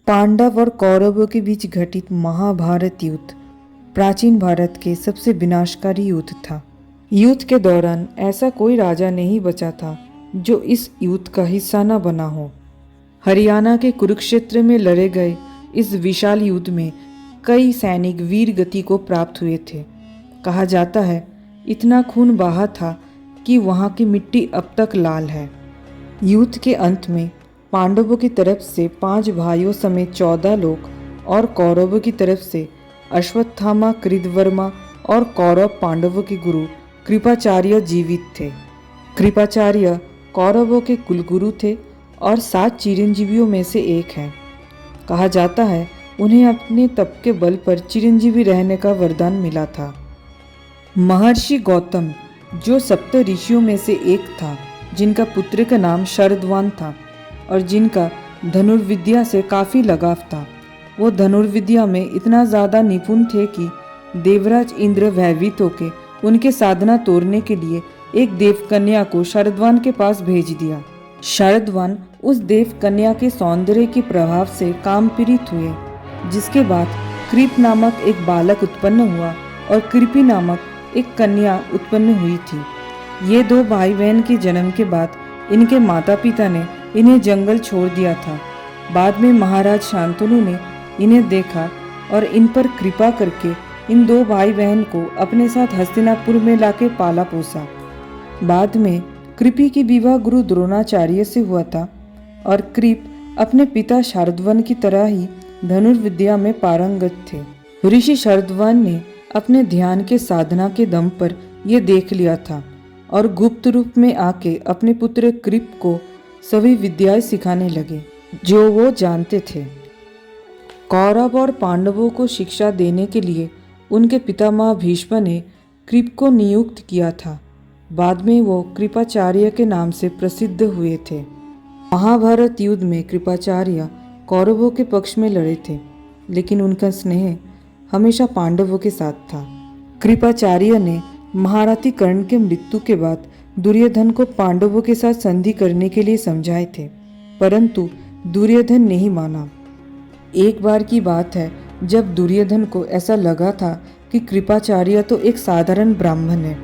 पांडव और कौरवों के बीच घटित महाभारत युद्ध प्राचीन भारत के सबसे विनाशकारी युद्ध था। युद्ध के दौरान ऐसा कोई राजा नहीं बचा था जो इस युद्ध का हिस्सा न बना हो। हरियाणा के कुरुक्षेत्र में लड़े गए इस विशाल युद्ध में कई सैनिक वीर गति को प्राप्त हुए थे। कहा जाता है इतना खून बहा था कि वहाँ की मिट्टी अब तक लाल है। युद्ध के अंत में पांडवों की तरफ से 5 भाइयों समेत 14 लोग और कौरवों की तरफ से अश्वत्थामा, कृतवर्मा और कौरव पांडवों के गुरु कृपाचार्य जीवित थे। कृपाचार्य कौरवों के कुलगुरु थे और 7 चिरंजीवियों में से एक हैं। कहा जाता है उन्हें अपने तप के बल पर चिरंजीवी रहने का वरदान मिला था। महर्षि गौतम जो सप्त ऋषियों में से एक था, जिनका पुत्र का नाम शरद्वान था और जिनका धनुर्विद्या से काफ़ी लगाव था, वो धनुर्विद्या में इतना ज़्यादा निपुण थे कि देवराज इंद्र भयभीत होके उनके साधना तोड़ने के लिए एक देवकन्या को शरद्वान के पास भेज दिया। शरद्वान उस देवकन्या के सौंदर्य के प्रभाव से काम पीड़ित हुए, जिसके बाद कृप नामक एक बालक उत्पन्न हुआ और कृपी नामक एक कन्या उत्पन्न हुई थी। ये 2 भाई बहन के जन्म के बाद इनके माता पिता ने इन्हें जंगल छोड़ दिया था। बाद में महाराज शांतनु ने इन्हें देखा और इन पर कृपा करके इन 2 भाई बहन को अपने साथ हस्तिनापुर में लाके पाला पोसा। बाद में कृपी की विवाह गुरु द्रोणाचार्य से हुआ था और कृप अपने पिता शार्दवन की तरह ही धनुर्विद्या में पारंगत थे। ऋषि शार्दवन ने अपने ध्यान के साधना के दम पर यह देख लिया था और गुप्त रूप में आके अपने पुत्र कृप को सभी विद्याएं सिखाने लगे जो वो जानते थे। कौरव और पांडवों को शिक्षा देने के लिए उनके पितामह भीष्म ने कृप को नियुक्त किया था। बाद में वो कृपाचार्य के नाम से प्रसिद्ध हुए थे। महाभारत युद्ध में कृपाचार्य कौरवों के पक्ष में लड़े थे, लेकिन उनका स्नेह हमेशा पांडवों के साथ था। कृपाचार्य ने महारथी कर्ण के मृत्यु के बाद दुर्योधन को पांडवों के साथ संधि करने के लिए समझाए थे, परंतु दुर्योधन नहीं माना। एक बार की बात है जब दुर्योधन को ऐसा लगा था कि कृपाचार्य तो एक साधारण ब्राह्मण है,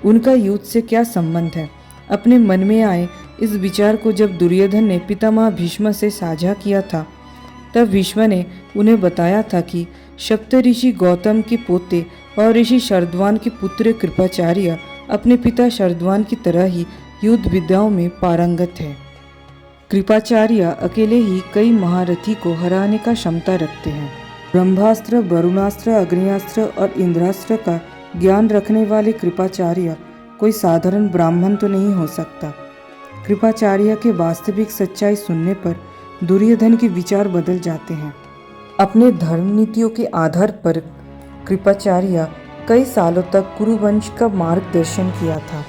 उनका युद्ध से क्या संबंध है। अपने मन में आए इस विचार को जब दुर्योधन ने पितामह भीष्म से साझा किया था, तब भीष्म ने उन्हें बताया था कि सप्तऋषि गौतम के पोते और ऋषि शरद्वान के पुत्र कृपाचार्य अपने पिता शरद्वान की तरह ही युद्ध विद्याओं में पारंगत है। कृपाचार्य अकेले ही कई महारथी को हराने का क्षमता रखते हैं। ब्रह्मास्त्र, वरुणास्त्र, अग्नियास्त्र और इंद्रास्त्र का ज्ञान रखने वाले कृपाचार्य कोई साधारण ब्राह्मण तो नहीं हो सकता। कृपाचार्य के वास्तविक सच्चाई सुनने पर दुर्योधन के विचार बदल जाते हैं। अपने धर्म नीतियों के आधार पर कृपाचार्य कई सालों तक कुरुवंश का मार्गदर्शन किया था।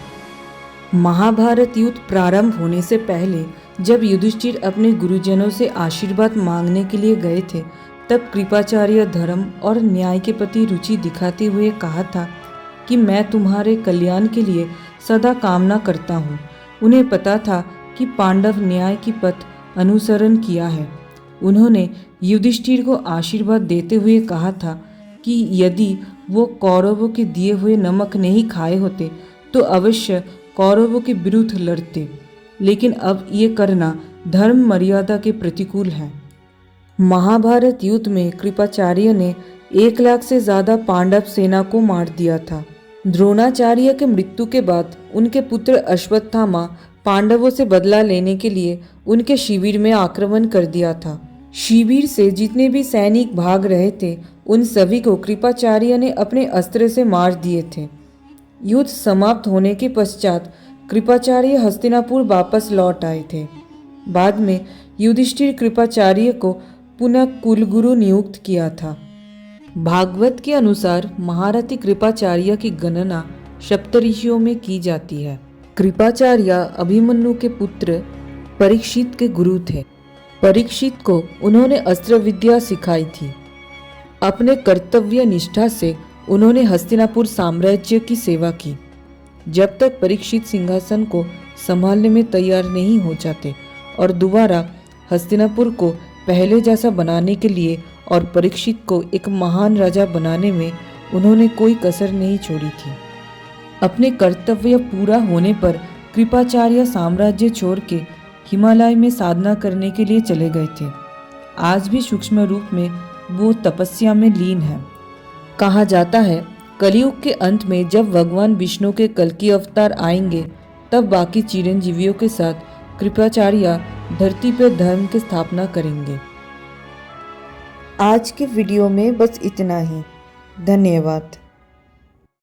महाभारत युद्ध प्रारंभ होने से पहले जब युधिष्ठिर अपने गुरुजनों से आशीर्वाद मांगने के लिए गए थे, तब कृपाचार्य धर्म और न्याय के प्रति रुचि दिखाते हुए कहा था कि मैं तुम्हारे कल्याण के लिए सदा कामना करता हूँ। उन्हें पता था कि पांडव न्याय की पथ अनुसरण किया है। उन्होंने युधिष्ठिर को आशीर्वाद देते हुए कहा था कि यदि वो कौरवों के दिए हुए नमक नहीं खाए होते तो अवश्य कौरवों के विरुद्ध लड़ते, लेकिन अब ये करना धर्म मर्यादा के प्रतिकूल है। महाभारत युद्ध में कृपाचार्य ने 1 लाख से ज़्यादा पांडव सेना को मार दिया था। द्रोणाचार्य के मृत्यु के बाद उनके पुत्र अश्वत्थामा पांडवों से बदला लेने के लिए उनके शिविर में आक्रमण कर दिया था। शिविर से जितने भी सैनिक भाग रहे थे, उन सभी को कृपाचार्य ने अपने अस्त्र से मार दिए थे। युद्ध समाप्त होने के पश्चात कृपाचार्य हस्तिनापुर वापस लौट आए थे। बाद में युधिष्ठिर कृपाचार्य को पुनः कुलगुरु नियुक्त किया था। भागवत के अनुसार महारथी कृपाचार्य की गणना सप्तऋषियों में की जाती है। कृपाचार्य अभिमन्यु के पुत्र परीक्षित के गुरु थे। परीक्षित को उन्होंने अस्त्र विद्या सिखाई थी। अपने कर्तव्य निष्ठा से उन्होंने हस्तिनापुर साम्राज्य की सेवा की। जब तक परीक्षित सिंहासन को संभालने में तैयार नहीं हो जाते और दोबारा हस्तिनापुर को पहले जैसा बनाने के लिए और परीक्षित को एक महान राजा बनाने में उन्होंने कोई कसर नहीं छोड़ी थी। अपने कर्तव्य पूरा होने पर कृपाचार्य साम्राज्य छोड़ के हिमालय में साधना करने के लिए चले गए थे। आज भी सूक्ष्म रूप में वो तपस्या में लीन है। कहा जाता है कलयुग के अंत में जब भगवान विष्णु के कल्कि अवतार आएंगे तब बाकी चिरंजीवियों के साथ कृपाचार्य धरती पर धर्म की स्थापना करेंगे। आज के वीडियो में बस इतना ही। धन्यवाद।